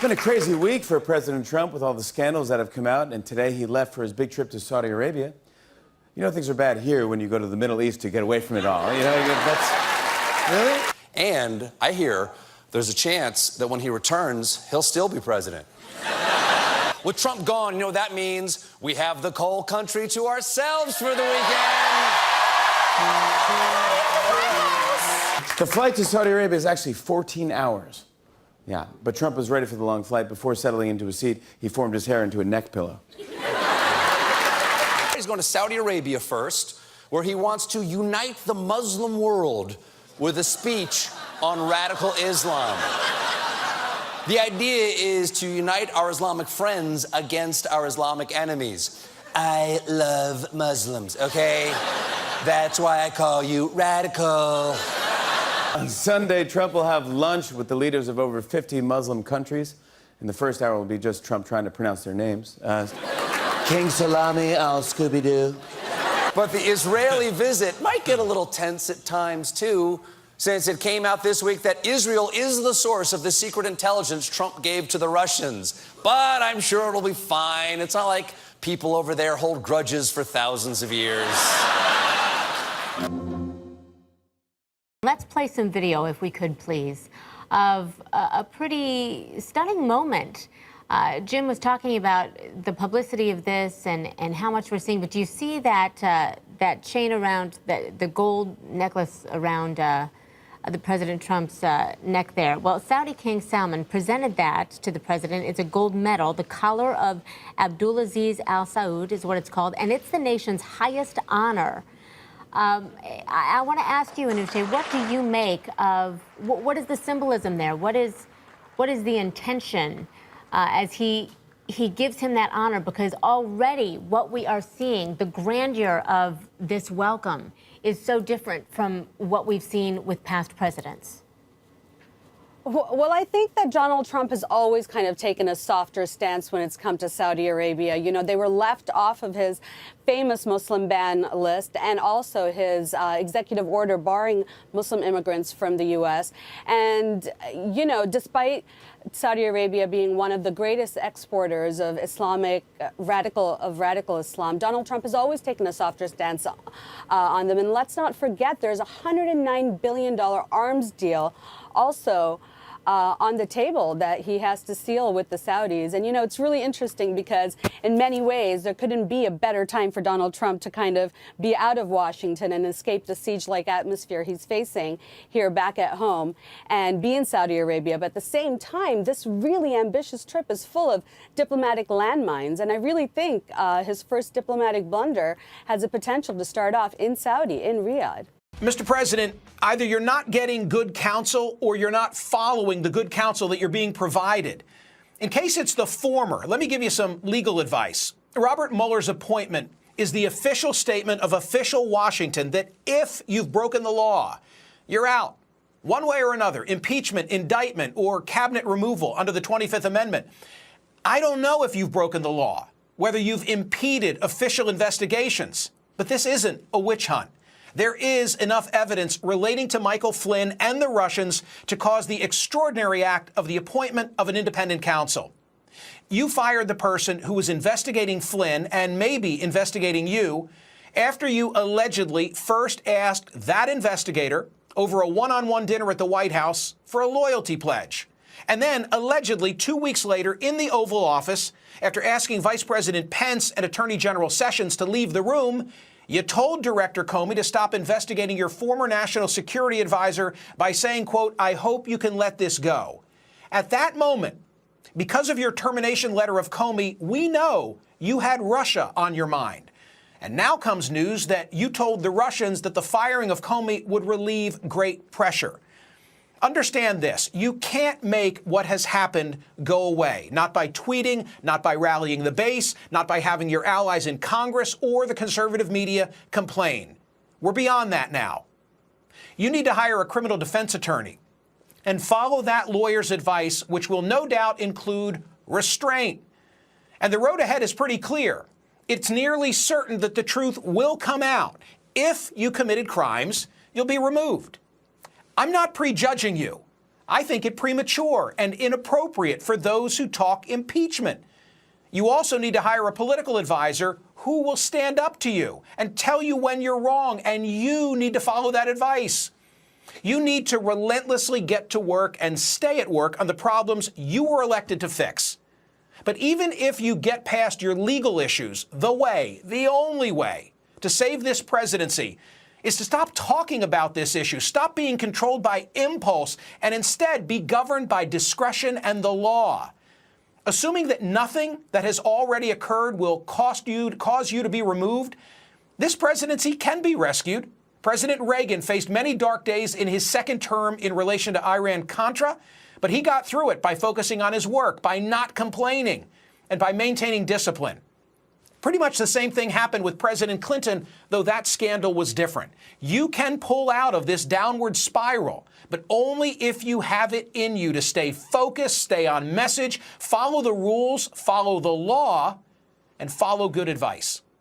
It's been a crazy week for President Trump with all the scandals that have come out, and today he left for his big trip to Saudi Arabia. You know things are bad here when you go to the Middle East to get away from it all. You know, that's... Really? And I hear there's a chance that when he returns, he'll still be president. With Trump gone, you know what that means? We have the coal country to ourselves for the weekend. The flight to Saudi Arabia is actually 14 hours. Yeah, but Trump was ready for the long flight. Before settling into a seat, he formed his hair into a neck pillow. He's going to Saudi Arabia first, where he wants to unite the Muslim world with a speech on radical Islam. The idea is to unite our Islamic friends against our Islamic enemies. I love Muslims, okay? That's why I call you radical. On Sunday, Trump will have lunch with the leaders of over 50 Muslim countries. In the first hour will be just Trump trying to pronounce their names. King Salami al Scooby-Doo. But the Israeli visit might get a little tense at times, too, since it came out this week that Israel is the source of the secret intelligence Trump gave to the Russians. But I'm sure it'll be fine. It's not like people over there hold grudges for thousands of years. Let's play some video, if we could, please, of a pretty stunning moment. Jim was talking about the publicity of this and how much we're seeing, but do you see that that chain around, the gold necklace around the President Trump's neck there? Well, Saudi King Salman presented that to the president. It's a gold medal. The collar of Abdulaziz Al Saud is what it's called, and it's the nation's highest honor. I want to ask you, Anushe, what do you make of, what is the symbolism there? What is the intention as he gives him that honor? Because already what we are seeing, the grandeur of this welcome, is so different from what we've seen with past presidents. Well, I think that Donald Trump has always kind of taken a softer stance when it's come to Saudi Arabia. You know, they were left off of his famous Muslim ban list and also his executive order barring Muslim immigrants from the U.S. And, you know, despite Saudi Arabia being one of the greatest exporters of radical Islam, Donald Trump has always taken a softer stance on them. And let's not forget, there's a $109 billion arms deal also on the table that he has to seal with the Saudis. And, you know, it's really interesting because in many ways there couldn't be a better time for Donald Trump to kind of be out of Washington and escape the siege-like atmosphere he's facing here back at home and be in Saudi Arabia. But at the same time, this really ambitious trip is full of diplomatic landmines. And I really think his first diplomatic blunder has the potential to start off in Saudi, in Riyadh. Mr. President, either you're not getting good counsel or you're not following the good counsel that you're being provided. In case it's the former, let me give you some legal advice. Robert Mueller's appointment is the official statement of official Washington that if you've broken the law, you're out. One way or another, impeachment, indictment, or cabinet removal under the 25th Amendment. I don't know if you've broken the law, whether you've impeded official investigations, but this isn't a witch hunt. There is enough evidence relating to Michael Flynn and the Russians to cause the extraordinary act of the appointment of an independent counsel. You fired the person who was investigating Flynn and maybe investigating you after you allegedly first asked that investigator over a one-on-one dinner at the White House for a loyalty pledge. And then allegedly 2 weeks later in the Oval Office, after asking Vice President Pence and Attorney General Sessions to leave the room, you told Director Comey to stop investigating your former national security advisor by saying, quote, "I hope you can let this go." At that moment, because of your termination letter of Comey, we know you had Russia on your mind. And now comes news that you told the Russians that the firing of Comey would relieve great pressure. Understand this, you can't make what has happened go away, not by tweeting, not by rallying the base, not by having your allies in Congress or the conservative media complain. We're beyond that now. You need to hire a criminal defense attorney and follow that lawyer's advice, which will no doubt include restraint. And the road ahead is pretty clear. It's nearly certain that the truth will come out. If you committed crimes, you'll be removed. I'm not prejudging you. I think it premature and inappropriate for those who talk impeachment. You also need to hire a political advisor who will stand up to you and tell you when you're wrong, and you need to follow that advice. You need to relentlessly get to work and stay at work on the problems you were elected to fix. But even if you get past your legal issues, the only way to save this presidency is to stop talking about this issue, stop being controlled by impulse, and instead be governed by discretion and the law. Assuming that nothing that has already occurred will cause you to be removed, this presidency can be rescued. President Reagan faced many dark days in his second term in relation to Iran-Contra, but he got through it by focusing on his work, by not complaining, and by maintaining discipline. Pretty much the same thing happened with President Clinton, though that scandal was different. You can pull out of this downward spiral, but only if you have it in you to stay focused, stay on message, follow the rules, follow the law, and follow good advice.